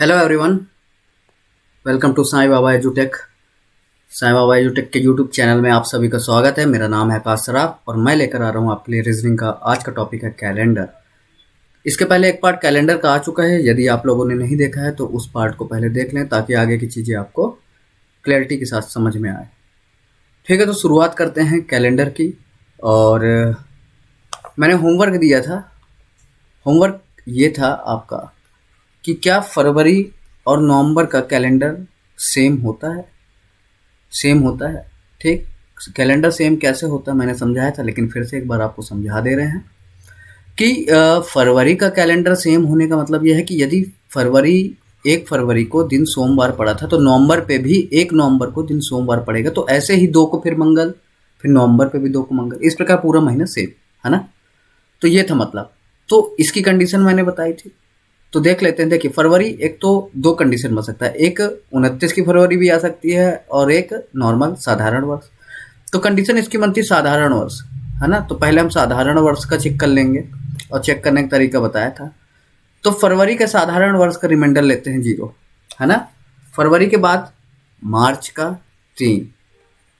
Hello everyone, welcome to Sai Baba एजुटेक। साईं बाबा एजुटेक के यूट्यूब चैनल में आप सभी का स्वागत है। मेरा नाम है आकाश सराफ और मैं लेकर आ रहा हूँ आपके लिए रीजनिंग का। आज का टॉपिक है कैलेंडर। इसके पहले एक पार्ट कैलेंडर का आ चुका है। यदि आप लोगों ने नहीं देखा है तो उस पार्ट को पहले देख लें ताकि आगे की चीज़ें आपको क्लैरिटी के साथ समझ में आए। ठीक है, तो शुरुआत करते हैं कैलेंडर की। और मैंने होमवर्क दिया था। होमवर्क ये था आपका कि क्या फरवरी और नवंबर का कैलेंडर सेम होता है। सेम होता है, ठीक। कैलेंडर सेम कैसे होता है मैंने समझाया था, लेकिन फिर से एक बार आपको समझा दे रहे हैं कि फरवरी का कैलेंडर सेम होने का मतलब यह है कि यदि फरवरी 1 फरवरी को दिन सोमवार पड़ा था तो नवंबर पे भी 1 नवंबर को दिन सोमवार पड़ेगा। तो ऐसे ही 2 को फिर मंगल, फिर नवंबर पे भी 2 को मंगल, इस प्रकार पूरा महीना सेम है ना। तो ये था मतलब। तो इसकी कंडीशन मैंने बताई थी। तो देख लेते हैं। देखिए, फरवरी एक तो 2 कंडीशन बन सकता है, एक 29 की फरवरी भी आ सकती है और एक नॉर्मल साधारण वर्ष। तो कंडीशन इसकी बनती साधारण वर्ष, है ना। तो पहले हम साधारण वर्ष का चेक कर लेंगे और चेक करने का तरीका बताया था। तो फरवरी के साधारण वर्ष का रिमाइंडर लेते हैं 0, है ना। फरवरी के बाद मार्च का 3,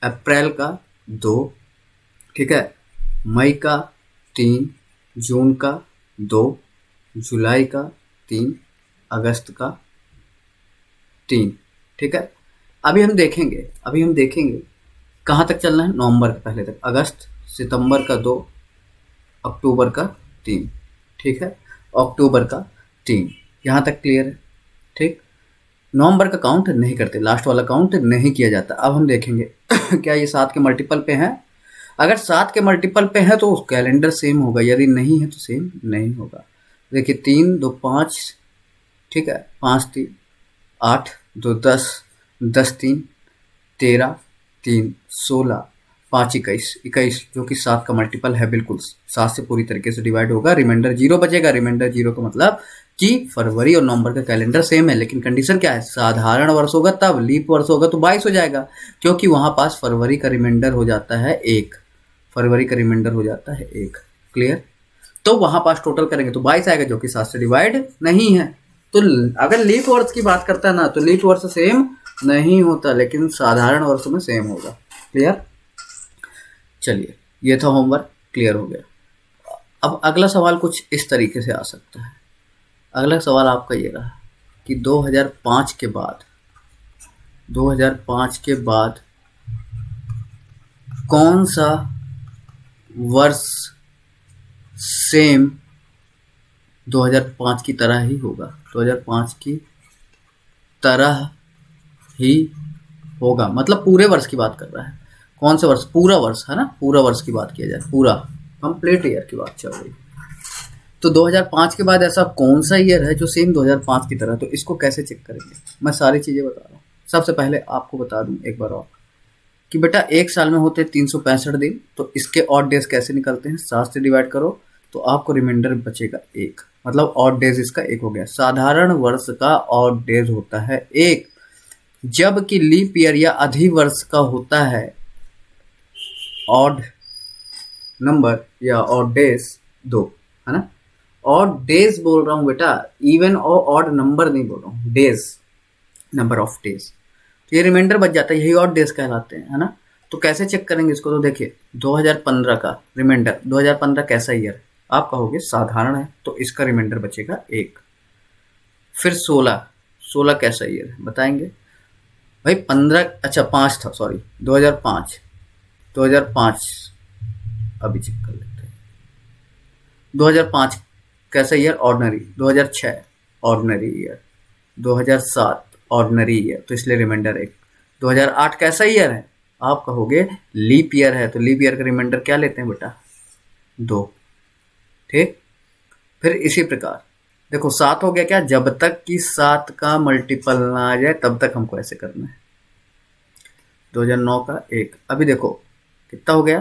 अप्रैल का 2, ठीक है, मई का 3, जून का 2, जुलाई का 3, अगस्त का 3, ठीक है। अभी हम देखेंगे कहाँ तक चलना है। नवंबर के पहले तक, अगस्त, सितंबर का 2, अक्टूबर का 3, ठीक है, अक्टूबर का 3, यहाँ तक क्लियर है, ठीक। नवंबर का काउंट नहीं करते, लास्ट वाला काउंट नहीं किया जाता। अब हम देखेंगे क्या ये 7 के मल्टीपल पे हैं। अगर 7 के मल्टीपल पे है तो कैलेंडर सेम होगा, यदि नहीं है तो सेम नहीं होगा। देखिए, 3 2 5, ठीक है, 5 3 8 2 10, 10 3 13, 3 16, 5 21, 21 जो कि 7 का मल्टीपल है। बिल्कुल 7 से पूरी तरीके से डिवाइड होगा, रिमाइंडर 0 बचेगा। रिमाइंडर 0 का मतलब कि फरवरी और नवंबर का कैलेंडर सेम है। लेकिन कंडीशन क्या है, साधारण वर्ष होगा तब, लीप वर्ष होगा तो 22 हो जाएगा, क्योंकि वहां पास फरवरी का रिमाइंडर हो जाता है 1। फरवरी का रिमाइंडर हो जाता है 1, क्लियर। तो वहां पास टोटल करेंगे तो 22 आएगा, जो कि 7 से डिवाइड नहीं है। तो अगर लीप वर्ष की बात करता है ना, तो लीप वर्ष सेम नहीं होता, लेकिन साधारण वर्ष में सेम होगा, क्लियर। चलिए, ये था होमवर्क, क्लियर हो गया। अब अगला सवाल कुछ इस तरीके से आ सकता है। अगला सवाल आपका ये रहा कि 2005 के बाद 2005 के बाद कौन सा वर्ष सेम 2005 की तरह ही होगा। 2005 की तरह ही होगा मतलब पूरे वर्ष की बात कर रहा है। कौन से वर्ष, पूरा वर्ष, है ना, पूरा वर्ष की बात किया जाए, पूरा कंप्लीट ईयर की बात चल रही। तो 2005 के बाद ऐसा कौन सा ईयर है जो सेम 2005 की तरह। तो इसको कैसे चेक करेंगे, मैं सारी चीज़ें बता रहा हूँ। सबसे पहले आपको बता दूं एक बार और कि बेटा एक साल में होते 365 दिन। तो इसके ऑड डेज कैसे निकलते हैं, 7 से डिवाइड करो तो आपको रिमाइंडर बचेगा 1, मतलब ऑड डेज इसका 1 हो गया। साधारण वर्ष का ऑड डेज होता है 1, जबकि लीप ईयर या अधिवर्ष का होता है ऑड नंबर या ऑड डेज 2, है ना। ऑड डेज बोल रहा हूं बेटा, इवन और ऑड नंबर नहीं बोल रहा हूं, डेज, नंबर ऑफ डेज। तो ये रिमाइंडर बच जाता है, यही ऑड डेज कहलाते हैं, है ना। तो कैसे चेक करेंगे इसको, तो देखिए 2015 का रिमाइंडर, 2015 कैसा ईयर है, आप कहोगे साधारण है, तो इसका रिमाइंडर बचेगा 1। फिर 16 कैसा ईयर है बताएंगे भाई। 15, अच्छा 5 था, सॉरी 2005 अभी चेक कर लेते हैं। 2005 कैसा year, ordinary. 2006 ordinary year. 2007 ordinary year, तो इसलिए रिमाइंडर 1। 2008 कैसा ईयर है, आप कहोगे लीप ईयर है, तो लीप ईयर का रिमाइंडर क्या लेते हैं बेटा, 2, ठीक। फिर इसी प्रकार देखो 7 हो गया क्या, जब तक कि 7 का मल्टीपल ना आ जाए तब तक हमको ऐसे करना है। 2009 का 1, अभी देखो कितना हो गया,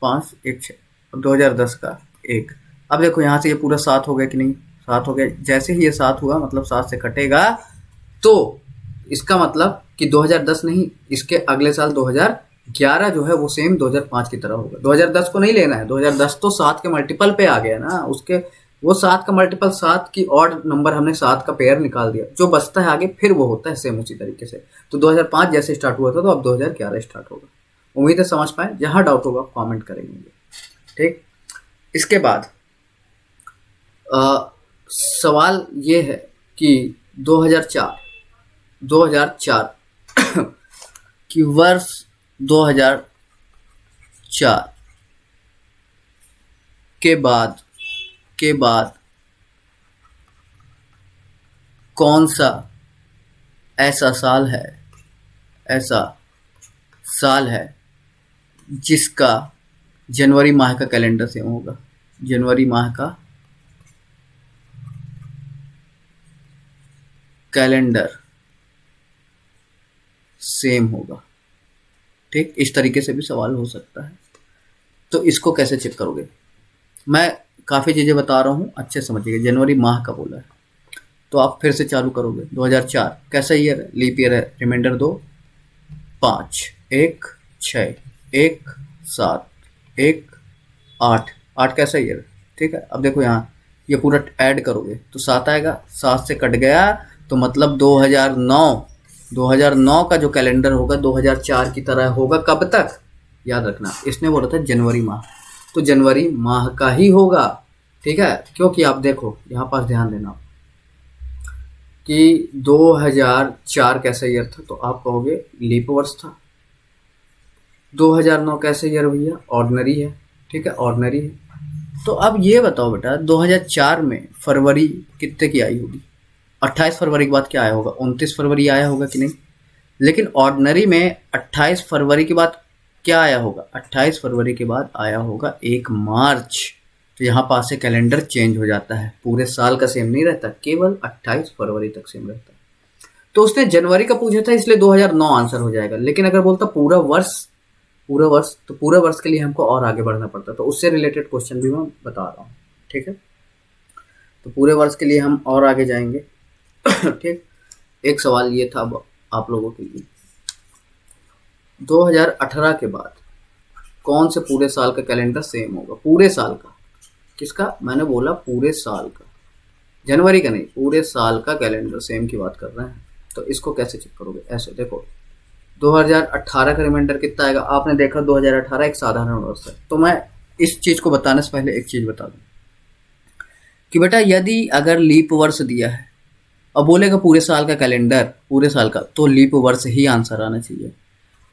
5 1 6। अब 2010 का 1, अब देखो यहाँ से ये पूरा 7 हो गया कि नहीं, 7 हो गया। जैसे ही ये 7 हुआ मतलब 7 से कटेगा, तो इसका मतलब कि 2010 नहीं, इसके अगले साल 2011 जो है वो सेम 2005 की तरह होगा। 2010 को नहीं लेना है, 2010 तो 7 के मल्टीपल पे आ गया ना, उसके वो 7 का मल्टीपल 7 की ऑड नंबर हमने 7 का पेयर निकाल दिया, जो बचता है आगे फिर वो होता है सेम उसी तरीके से। तो 2005 जैसे स्टार्ट हुआ था तो अब 2011 स्टार्ट होगा। उम्मीद है समझ पाए। जहाँ डाउट होगा कमेंट करेंगे। ठीक, इसके बाद सवाल ये है कि 2004 कि वर्ष 2004 के बाद कौन सा ऐसा साल है जिसका जनवरी माह का कैलेंडर सेम होगा। जनवरी माह का कैलेंडर सेम होगा। ठीक, इस तरीके से भी सवाल हो सकता है। तो इसको कैसे चेक करोगे? मैं काफ़ी चीज़ें बता रहा हूँ, अच्छे समझिएगा। जनवरी माह का बोला है तो आप फिर से चालू करोगे। 2004 कैसा ईयर है? लीप ईयर है। रिमाइंडर 2 5 1 6 1 7 1 8 8 कैसा ईयर है? ठीक है, अब देखो यहाँ ये पूरा ऐड करोगे तो 7 आएगा, 7 से कट गया तो मतलब 2009 का जो कैलेंडर होगा 2004 की तरह होगा। कब तक? याद रखना, इसने बोला था जनवरी माह, तो जनवरी माह का ही होगा। ठीक है, क्योंकि आप देखो यहाँ पास ध्यान देना कि 2004 कैसा ईयर था तो आप कहोगे लीप वर्ष था। 2009 कैसे ईयर भैया? ऑर्डिनरी है। ठीक है, ऑर्डिनरी है। तो अब ये बताओ बेटा 2004 में फरवरी कितने की आई होगी? 28 फरवरी के बाद क्या आया होगा? 29 फरवरी आया होगा कि नहीं? लेकिन ऑर्डिनरी में 28 फरवरी के बाद क्या आया होगा? 28 फरवरी के बाद आया होगा 1 मार्च। तो यहाँ पास से कैलेंडर चेंज हो जाता है, पूरे साल का सेम नहीं रहता, केवल 28 फरवरी तक सेम रहता है। तो उसने जनवरी का पूछा था इसलिए 2009 आंसर हो जाएगा। लेकिन अगर बोलता पूरा वर्ष तो पूरे वर्ष के लिए हमको और आगे बढ़ना पड़ता। तो उससे रिलेटेड क्वेश्चन भी मैं बता रहा हूँ। ठीक है, तो पूरे वर्ष के लिए हम और आगे जाएंगे। ठीक, एक सवाल ये था अब आप लोगों के लिए, 2018 के बाद कौन से पूरे साल का कैलेंडर सेम होगा? पूरे साल का। किसका? मैंने बोला पूरे साल का, जनवरी का नहीं, पूरे साल का कैलेंडर सेम की बात कर रहे हैं। तो इसको कैसे चेक करोगे? ऐसे देखो 2018 का रिमाइंडर कितना आएगा? आपने देखा 2018 एक साधारण वर्ष है। तो मैं इस चीज को बताने से पहले एक चीज बता दूं कि बेटा यदि अगर लीप वर्ष दिया है और बोलेगा पूरे साल का कैलेंडर, पूरे साल का, तो लीप वर्ष ही आंसर आना चाहिए।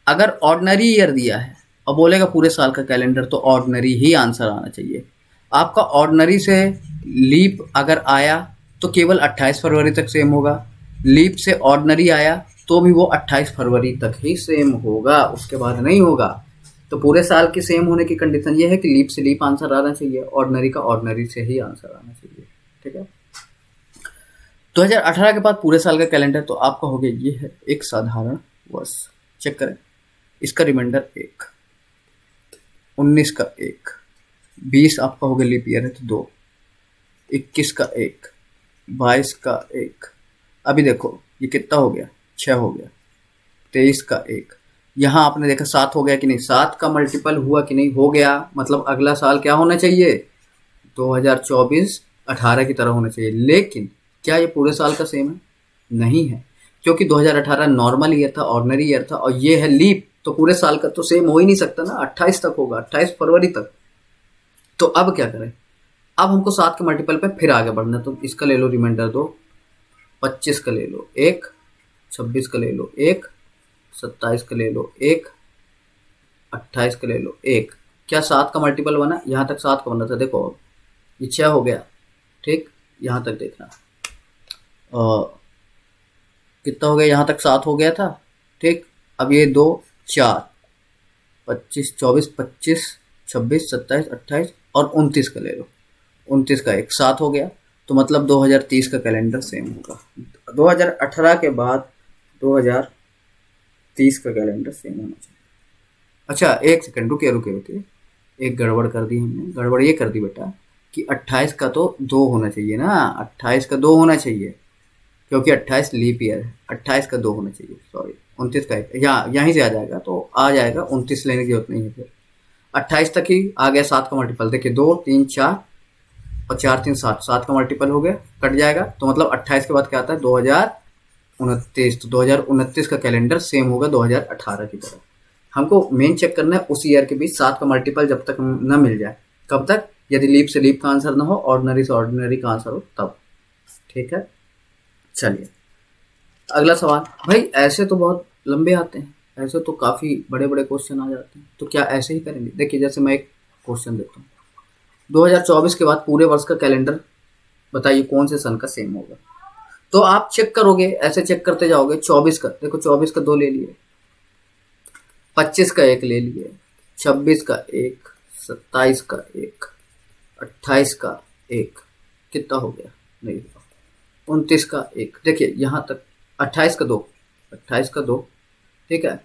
अगर ऑर्डिनरी ईयर दिया है और बोलेगा पूरे साल का कैलेंडर, तो ऑर्डिनरी ही आंसर आना चाहिए। आपका ऑर्डिनरी से लीप अगर आया तो केवल 28 फरवरी तक सेम होगा। लीप से ऑर्डिनरी आया तो भी वो 28 फरवरी तक ही सेम होगा, उसके बाद नहीं होगा। तो पूरे साल की सेम होने की कंडीशन ये है कि लीप से लीप आंसर आना चाहिए, ऑर्डिनरी का ऑर्डिनरी से ही आंसर आना चाहिए। ठीक है, 2018 के बाद पूरे साल का कैलेंडर तो आपका हो गया ये है एक साधारण वर्ष। चेक करें, इसका रिमाइंडर 1, 19 का 1, 20 आपका हो गया लीप ईयर है तो 2, 21 का 1, 22 का 1, अभी देखो ये कितना हो गया? 6 हो गया। 23 का 1, यहाँ आपने देखा 7 हो गया कि नहीं? 7 का मल्टीपल हुआ कि नहीं? हो गया। मतलब अगला साल क्या होना चाहिए? 2024 18 की तरह होना चाहिए। लेकिन क्या ये पूरे साल का सेम है? नहीं है, क्योंकि 2018 नॉर्मल ईयर था, ऑर्डिनरी ईयर था, और ये है लीप, तो पूरे साल का तो सेम हो ही नहीं सकता ना। 28 तक होगा, 28 फरवरी तक। तो अब क्या करें? अब हमको 7 के मल्टीपल पे फिर आगे बढ़ना। तो इसका ले लो रिमाइंडर 2, 25 का ले लो 1, 26 का ले लो 1, 27 का ले लो 1, 28 का ले लो 1। क्या 7 का मल्टीपल बना? यहाँ तक 7 का बना था। देखो ये 6 हो गया। ठीक, यहाँ तक देखना कितना हो गया? यहाँ तक 7 हो गया था। ठीक, अब ये 2 4 25 24 25 26 27 28 और 29 का ले लो। 29 का 1 7 हो गया। तो मतलब 2030 का कैलेंडर सेम होगा। 2018 के बाद 2030 का कैलेंडर सेम होना चाहिए। अच्छा एक सेकंड, रुके, एक गड़बड़ कर दी हमने। गड़बड़ ये कर दी बेटा कि 28 का तो 2 होना चाहिए ना। 28 का 2 होना चाहिए, क्योंकि 28 लीप ईयर है। 28 का 2 होना चाहिए, सॉरी। 29 का यहीं से आ जाएगा, तो आ जाएगा। 29 लेने की जरूरत नहीं है। फिर 28 तक ही आ गया 7 का मल्टीपल। देखिए 2 3 4 और 4 3 7, 7 का मल्टीपल हो गया, कट जाएगा, तो मतलब 28 के बाद क्या आता है 2029। तो 2029 का कैलेंडर सेम होगा 2018 की तरह। हमको मेन चेक करना है उस ईयर के बीच 7 का मल्टीपल जब तक न मिल जाए। कब तक? यदि लीप से लीप का आंसर ना हो, ऑर्डिनरी से ऑर्डिनरी का आंसर हो तब। ठीक है, चलिए अगला सवाल। भाई ऐसे तो बहुत लंबे आते हैं, ऐसे तो काफ़ी बड़े बड़े क्वेश्चन आ जाते हैं, तो क्या ऐसे ही करेंगे? देखिए जैसे मैं एक क्वेश्चन देता हूँ, 2024 के बाद पूरे वर्ष का कैलेंडर बताइए कौन से सन का सेम होगा। तो आप चेक करोगे, ऐसे चेक करते जाओगे। 24 का देखो, 24 का 2 ले लिए, 25 का 1 ले लिए, 26 का 1, 27 का 1, 28 का 1, कितना हो गया? नहीं हुआ। 29 का 1, देखिए यहाँ तक। 28 का 2, 28 का 2, ठीक है।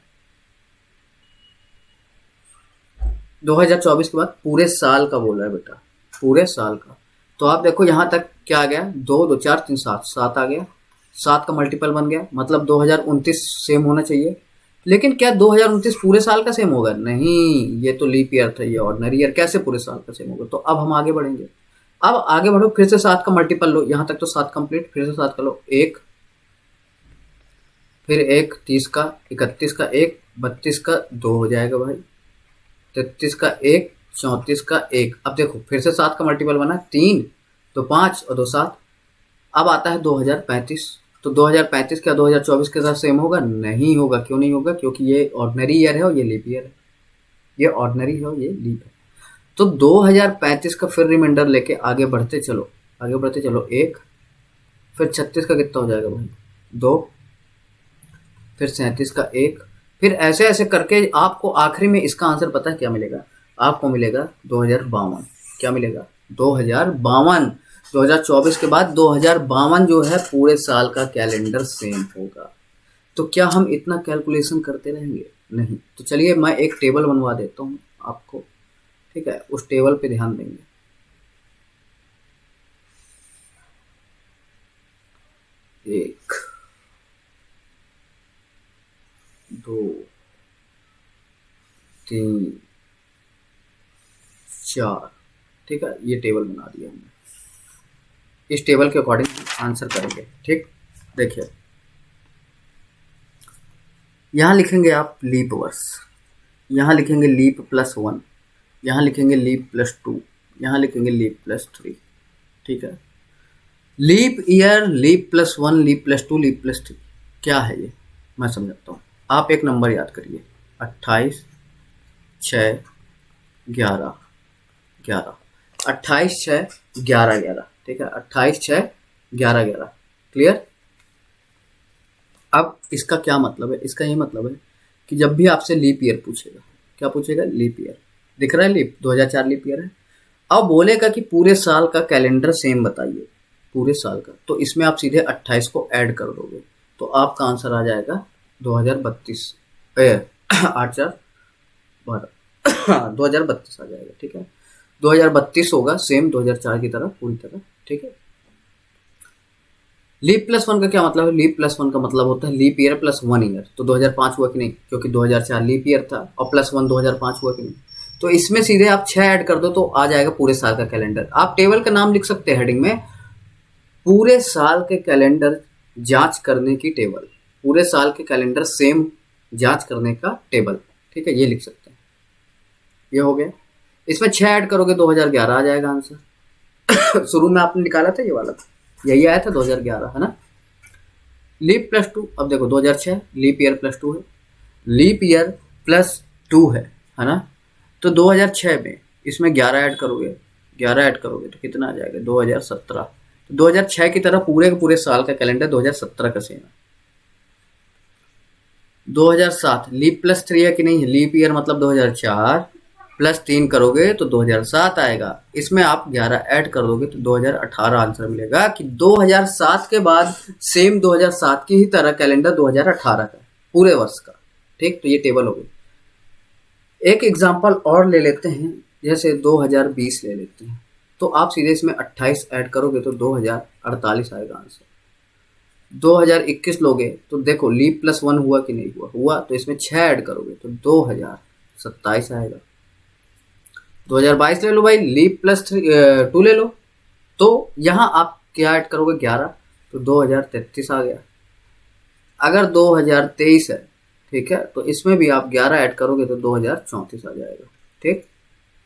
2024 के बाद पूरे साल का बोल रहा है बेटा, पूरे साल का। तो आप देखो यहाँ तक क्या आ गया, 2 2 4 3 7, 7 आ गया, 7 का मल्टीपल बन गया, मतलब 2029 सेम होना चाहिए। लेकिन क्या 2029 पूरे साल का सेम होगा? नहीं, ये तो लीप ईयर था, ये ऑर्डिनरी ईयर, कैसे पूरे साल का सेम होगा? तो अब हम आगे बढ़ेंगे। अब आगे बढ़ो, फिर से 7 का मल्टीपल लो, यहाँ तक तो 7 कंप्लीट, फिर से 7 का लो, 1, फिर 1 30 का, 31 का 1, 32 का 2 हो जाएगा भाई, 33 का 1, 34 का 1। अब देखो फिर से 7 का मल्टीपल बना, 3 तो 5 और 2 7। अब आता है 2035। तो 2035 क्या 2024 के साथ सेम होगा? नहीं होगा। क्यों नहीं होगा? क्योंकि ये ऑर्डिनरी ईयर है और ये लीप ईयर है। ये ऑर्डिनरी है और ये लीप है। तो 2035 का फिर रिमाइंडर लेके आगे बढ़ते चलो, आगे बढ़ते चलो। 1, फिर 36 का कितना हो जाएगा भाई? 2, फिर 37 का 1, फिर ऐसे ऐसे करके आपको आखिरी में इसका आंसर पता है क्या मिलेगा? आपको मिलेगा 2052। क्या मिलेगा? 2052। 2024 के बाद 2052 जो है पूरे साल का कैलेंडर सेम होगा। तो क्या हम इतना कैलकुलेशन करते रहेंगे? नहीं। तो चलिए मैं एक टेबल बनवा देता हूँ आपको, ठीक है? उस टेबल पे ध्यान देंगे। 1 2 3 4, ठीक है, ये टेबल बना दिया हमने। इस टेबल के अकॉर्डिंग आंसर करेंगे, ठीक? देखिए यहाँ लिखेंगे आप लीप वर्ष, यहाँ लिखेंगे लीप +1, यहाँ लिखेंगे लीप +2, यहाँ लिखेंगे लीप +3, ठीक है? Leap year, leap +1, leap +2, leap +3 क्या है ये मैं समझाता हूँ। आप एक नंबर याद करिए, 28 6 11 11, 28 6 11 11, ठीक है? 28 6 11 11, क्लियर? अब इसका क्या मतलब है? इसका ये मतलब है कि जब भी आपसे लीप ईयर पूछेगा, क्या पूछेगा? Leap year. दिख रहा है लीप, 2004 लीप ईयर है। अब बोलेगा कि पूरे साल का कैलेंडर सेम बताइए, पूरे साल का। तो इसमें आप सीधे 28 को ऐड कर दोगे, तो आपका आंसर आ जाएगा 2032, 8 4 12 2032 आ जाएगा, ठीक है? 2032 होगा, सेम 2004 की तरह पूरी तरह, ठीक है? लीप +1 का क्या मतलब है? लीप +1 का मतलब होता है लीप ईयर +1 ईयर। तो 2005 हुआ कि नहीं? क्योंकि 2004 लीप ईयर था, और +1 2005 हुआ कि नहीं? तो इसमें सीधे आप 6 ऐड कर दो तो आ जाएगा पूरे साल का कैलेंडर। आप टेबल का नाम लिख सकते हैं हेडिंग में, पूरे साल के कैलेंडर जांच करने की टेबल, पूरे साल के कैलेंडर सेम जांच करने का टेबल, ठीक है? ये लिख सकते हैं। ये हो गया। इसमें 6 ऐड करोगे 2011 आ जाएगा आंसर। शुरू में आपने निकाला था ये वाला, यही आया था 2011, है ना? लीप +2, अब देखो 2006 लीप ईयर +2 है, लीप ईयर +2 है ना? तो 2006 में इसमें 11 ऐड करोगे, 11 ऐड करोगे तो कितना आ जाएगा? 2017। तो 2006 की तरह पूरे के पूरे साल का कैलेंडर 2017 का सेम है। 2007 लीप +3 है कि नहीं? लीप ईयर मतलब 2004 +3 करोगे तो 2007 आएगा। इसमें आप 11 ऐड कर दोगे तो 2018 आंसर मिलेगा, कि 2007 के बाद सेम 2007 की ही तरह कैलेंडर 2018 का पूरे वर्ष का, ठीक? तो ये टेबल हो गई। एक एग्जांपल और ले लेते हैं, जैसे 2020 ले लेते हैं। तो आप सीधे इसमें 28 ऐड करोगे तो 2048 आएगा आंसर। 2021 लोगे तो देखो लीप +1 हुआ कि नहीं हुआ? हुआ। तो इसमें 6 ऐड करोगे तो 2027 आएगा। 2022 ले लो भाई, लीप +2 ले लो, तो यहाँ आप क्या ऐड करोगे 11, तो 2033 आ गया। अगर 2023 है, ठीक है, तो इसमें भी आप 11 ऐड करोगे तो 2034 आ जाएगा। ठीक,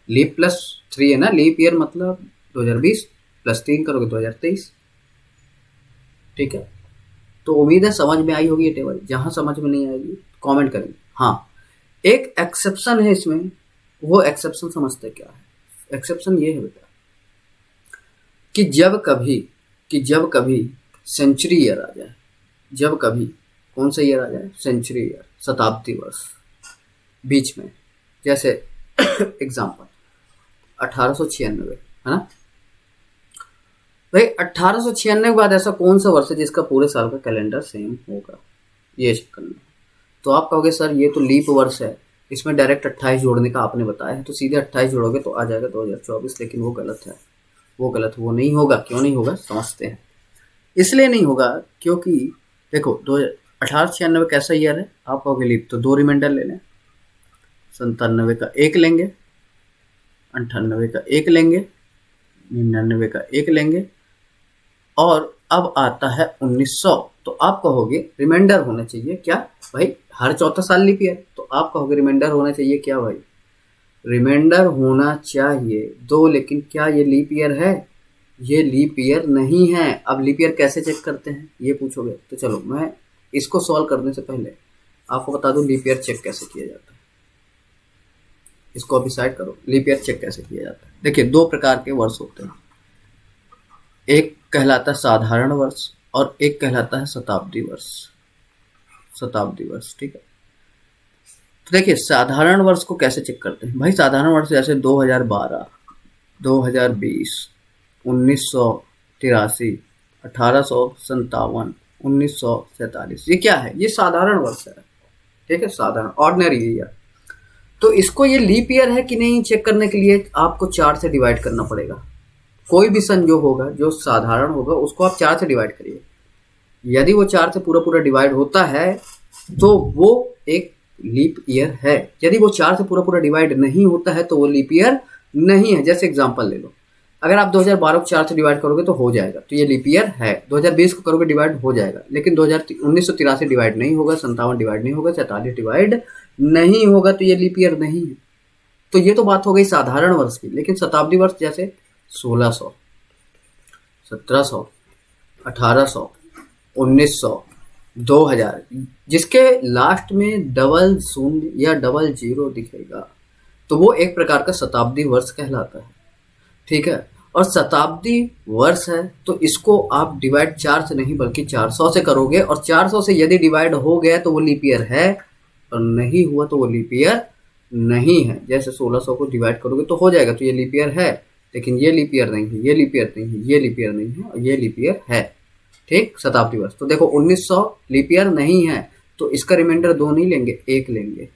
लीप प्लस 3 है ना, लीप ईयर मतलब 2020 प्लस 3 करोगे 2023। ठीक है, तो उम्मीद है समझ में आई होगी ये टेबल। जहां समझ में नहीं आएगी कमेंट करेंगे। हाँ, एक एक्सेप्शन है इसमें, वो एक्सेप्शन समझते क्या है। एक्सेप्शन ये है बेटा कि जब कभी सेंचुरी ईयर आ जाए, जब कभी कौन सा ईयर आ जाए, सेंचुरी ईयर, शताब्दी वर्ष बीच में, जैसे एग्जाम्पल 1896 है ना भाई। 1896 के बाद ऐसा कौन सा वर्ष है जिसका पूरे साल का कैलेंडर सेम होगा, ये चेक करना। तो आप कहोगे सर ये तो लीप वर्ष है, इसमें डायरेक्ट 28 जोड़ने का आपने बताया है, तो सीधे 28 जोड़ोगे तो आ जाएगा 2024। लेकिन वो गलत है, वो नहीं होगा। क्यों नहीं होगा समझते हैं। इसलिए नहीं होगा क्योंकि देखो 1896 कैसा ईयर है, आप कहोगे लीप, तो 2 रिमाइंडर ले लें। 97 का 1 लेंगे, 98 का 1 लेंगे, 99 का 1 लेंगे, और अब आता है 1900। तो आप कहोगे रिमाइंडर होना चाहिए क्या भाई, हर चौथा साल लीप ईयर, तो आप कहोगे रिमाइंडर होना चाहिए क्या भाई, रिमाइंडर होना चाहिए 2। लेकिन क्या ये लीप ईयर है? ये लीप ईयर नहीं है। अब लीप ईयर कैसे चेक करते हैं ये पूछोगे, तो चलो मैं इसको सॉल्व करने से पहले आपको बता दूं लीप ईयर चेक कैसे किया जाता है। इसको अभी साइड करो, लीप ईयर चेक कैसे किया जाता है। देखिए 2 प्रकार के वर्ष होते हैं, एक कहलाता है साधारण वर्ष और एक कहलाता है शताब्दी वर्ष। शताब्दी वर्ष, ठीक है। तो देखिए साधारण वर्ष को कैसे चेक करते हैं भाई। साधारण वर्ष जैसे 2012, 2020, 1983, 1857, 1947, ये क्या है, ये साधारण वर्ष है। ठीक है, साधारण ऑर्डिनरी ईयर। तो इसको ये लीप ईयर है कि नहीं चेक करने के लिए आपको 4 से डिवाइड करना पड़ेगा। कोई भी सन जो होगा, जो साधारण होगा, उसको आप 4 से डिवाइड करिए। यदि वो 4 से पूरा पूरा डिवाइड होता है तो वो एक लीप ईयर है। यदि वो 4 से पूरा पूरा डिवाइड नहीं होता है तो वो लीप ईयर नहीं है। जैसे एग्जांपल ले लो, अगर आप 2012 को 4 से डिवाइड करोगे तो हो जाएगा, तो ये लीप ईयर है। 2020 को करोगे डिवाइड हो जाएगा, लेकिन 1983 डिवाइड नहीं होगा, 57 डिवाइड नहीं होगा, 47 डिवाइड नहीं होगा, तो ये लीप ईयर नहीं है। तो ये तो बात हो गई साधारण वर्ष की। लेकिन शताब्दी वर्ष जैसे 1600, 1700, 1800, 1900, 2000, जिसके लास्ट में डबल शून्य या डबल जीरो दिखेगा, तो वो एक प्रकार का शताब्दी वर्ष कहलाता है। ठीक है, और शताब्दी वर्ष है तो इसको आप डिवाइड 4 से नहीं बल्कि 400 से करोगे, और 400 से यदि डिवाइड हो गया तो वो लीप ईयर है, और नहीं हुआ तो वो लीप ईयर नहीं है। जैसे 1600 को डिवाइड करोगे तो हो जाएगा, तो ये लीप ईयर है। लेकिन ये लीप ईयर नहीं है, ये लीप ईयर नहीं है, ये लीप ईयर नहीं है, और ये लीप ईयर है। ठीक, शताब्दी वर्ष। तो देखो 1900 लीप ईयर नहीं है, तो इसका रिमाइंडर 2 नहीं लेंगे, 1 लेंगे।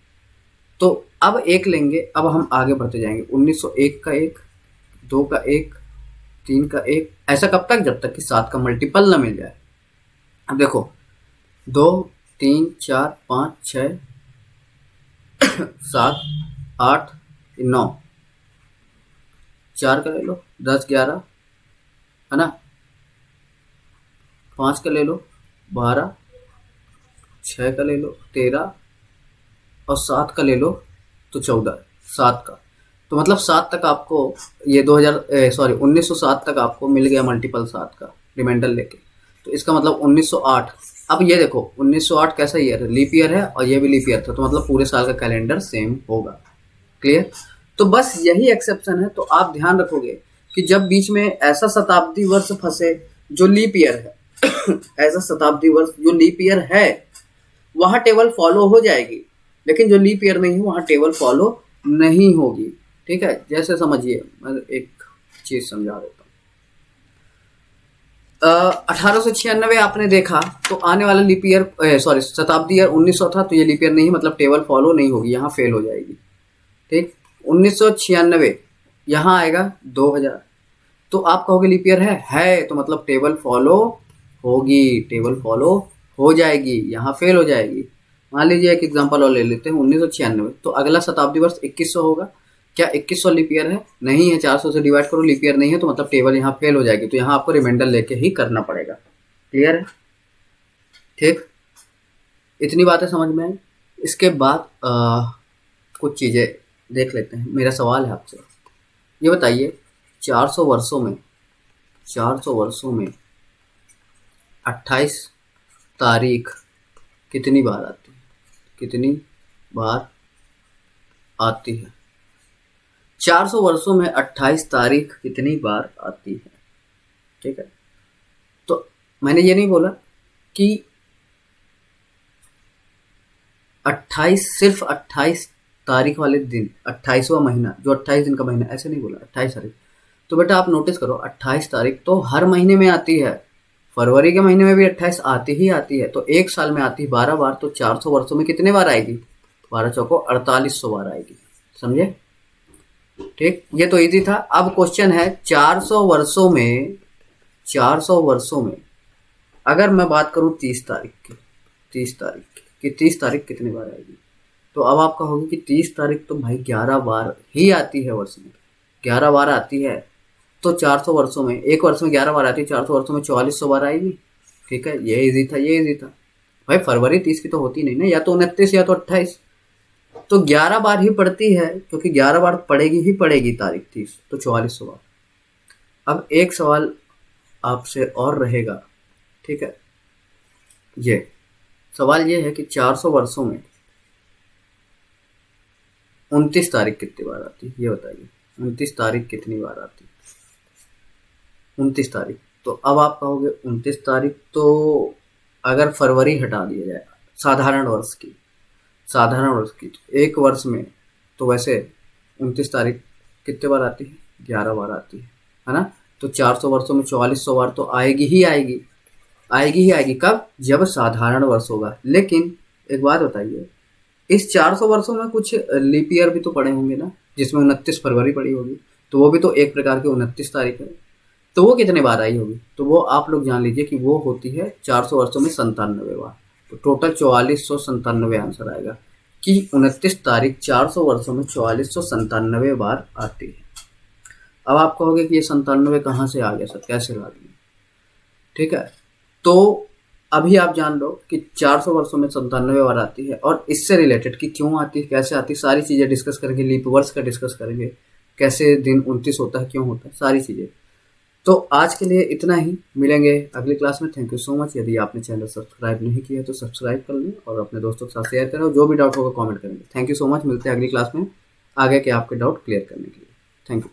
तो अब 1 लेंगे, अब हम आगे बढ़ते जाएंगे। 1901 का 1, 2 का 1, 3 का 1, ऐसा कब तक, जब तक कि 7 का मल्टीपल ना मिल जाए। अब देखो 2, 3, 4, 5, 6, 7, 8, 9, 4 का ले लो, 10, 11 है ना, 5 का ले लो 12, 6 का ले लो 13, और 7 का ले लो तो 14, 7 का। तो मतलब 7 तक आपको ये 1907 तक आपको मिल गया मल्टीपल 7 का रिमाइंडर लेके। तो इसका मतलब 1908। अब ये देखो 1908 कैसा ईयर है, लीप ईयर है, और ये भी लीप ईयर था, तो मतलब पूरे साल का कैलेंडर सेम होगा। क्लियर। तो बस यही एक्सेप्शन है। तो आप ध्यान रखोगे कि जब बीच में ऐसा शताब्दी वर्ष फंसे जो लीप ईयर है ऐसा शताब्दी वर्ष जो लीप ईयर है वहां टेबल फॉलो हो जाएगी, लेकिन जो लीप ईयर नहीं है वहां टेबल फॉलो नहीं होगी। ठीक है, जैसे समझिए, मैं एक चीज समझा देता हूँ। 1896 आपने देखा, तो आने वाला लीप ईयर शताब्दी ईयर 1900 था, तो ये लीप ईयर नहीं, मतलब टेबल फॉलो नहीं होगी, यहाँ फेल हो जाएगी। ठीक, 1996 यहाँ आएगा 2000, तो आप कहोगे लीप ईयर है, तो मतलब टेबल फॉलो होगी, टेबल फॉलो हो जाएगी, यहाँ फेल हो जाएगी। मान लीजिए एक एग्जांपल और ले लेते हैं 1996, तो अगला शताब्दी वर्ष 2100 होगा, क्या 2100 लीप ईयर है? नहीं है। 400 से डिवाइड करो, लीप ईयर नहीं है तो मतलब टेबल यहाँ फेल हो जाएगी, तो यहाँ आपको रिमाइंडर लेके ही करना पड़ेगा। क्लियर है? ठीक, इतनी बातें समझ में आई। इसके बाद कुछ चीज़ें देख लेते हैं। मेरा सवाल है आपसे, ये बताइए 400 वर्षों में 28 तारीख कितनी बार आती है? कितनी बार आती है? 400 वर्षों में 28 तारीख कितनी बार आती है? ठीक है, तो मैंने ये नहीं बोला कि 28 सिर्फ 28 तारीख वाले दिन, 28वां महीना जो 28 दिन का महीना, ऐसे नहीं बोला 28 तारीख। तो बेटा आप नोटिस करो 28 तारीख तो हर महीने में आती है। फरवरी के महीने में भी 28 आती ही आती है, तो एक साल में आती 12 बार, तो 400 वर्षों में कितने बार आएगी? 12 चौको 4800 बार आएगी। समझे? ठीक, ये तो इजी था। अब क्वेश्चन है 400 वर्षों में अगर मैं बात करूं 30 तारीख की, 30 तारीख कितनी बार आएगी? तो अब आप कहोगे कि 30 तारीख तो भाई 11 बार ही आती है वर्ष में, 11 बार आती है। तो 400 वर्षों में, एक वर्ष में 11 बार आती है, 400 वर्षों में 4400 बार आएगी। ठीक है, ये इजी था। भाई फरवरी 30 की तो होती नहीं ना, या तो 29 या तो 28, तो 11 बार ही पड़ती है, क्योंकि 11 बार पड़ेगी तारीख 30, तो 4400 बार। अब एक सवाल आपसे और रहेगा, ठीक है, ये सवाल ये है कि 400 वर्षों में 29 तारीख कितनी बार आती है? ये बताइए 29 तारीख कितनी बार आती है? 29 तारीख, तो अब आप कहोगे 29 तारीख तो अगर फरवरी हटा दिया जाए साधारण वर्ष की, तो एक वर्ष में तो वैसे 29 तारीख कितने बार आती है? 11 बार आती है ना? तो 400 वर्षों में 4400 बार तो आएगी ही आएगी। कब? जब साधारण वर्ष होगा। लेकिन एक बात बताइए, इस 400 वर्षों में कुछ लीप ईयर भी तो पड़े होंगे ना, जिसमें 29 फरवरी पड़ी होगी, तो वो भी तो एक प्रकार की 29 तारीख है, तो वो कितने बार आई होगी? तो वो आप लोग जान लीजिए कि वो होती है 400 वर्षों में 97 बार। तो टोटल 4497 आंसर आएगा कि 29 तारीख 400 वर्षों में 4497 बार आती है। अब आप कहोगे कि ये 97 कहाँ से आ गया सर, कैसे ला दिए? ठीक है, तो अभी आप जान लो कि 400 वर्षों में 97 बार आती है, और इससे रिलेटेड कि क्यों आती है, कैसे आती है, सारी चीज़ें डिस्कस करेंगे। लीप वर्ष का डिस्कस करेंगे, कैसे दिन 29 होता है, क्यों होता है, सारी चीज़ें। तो आज के लिए इतना ही, मिलेंगे अगली क्लास में। Thank you so much. यदि आपने चैनल सब्सक्राइब नहीं किया है तो सब्सक्राइब कर लें और अपने दोस्तों के साथ शेयर करें, और जो भी डाउट होगा कमेंट करेंगे। Thank you so much. मिलते हैं अगली क्लास में आगे के आपके डाउट क्लियर करने के लिए। Thank you.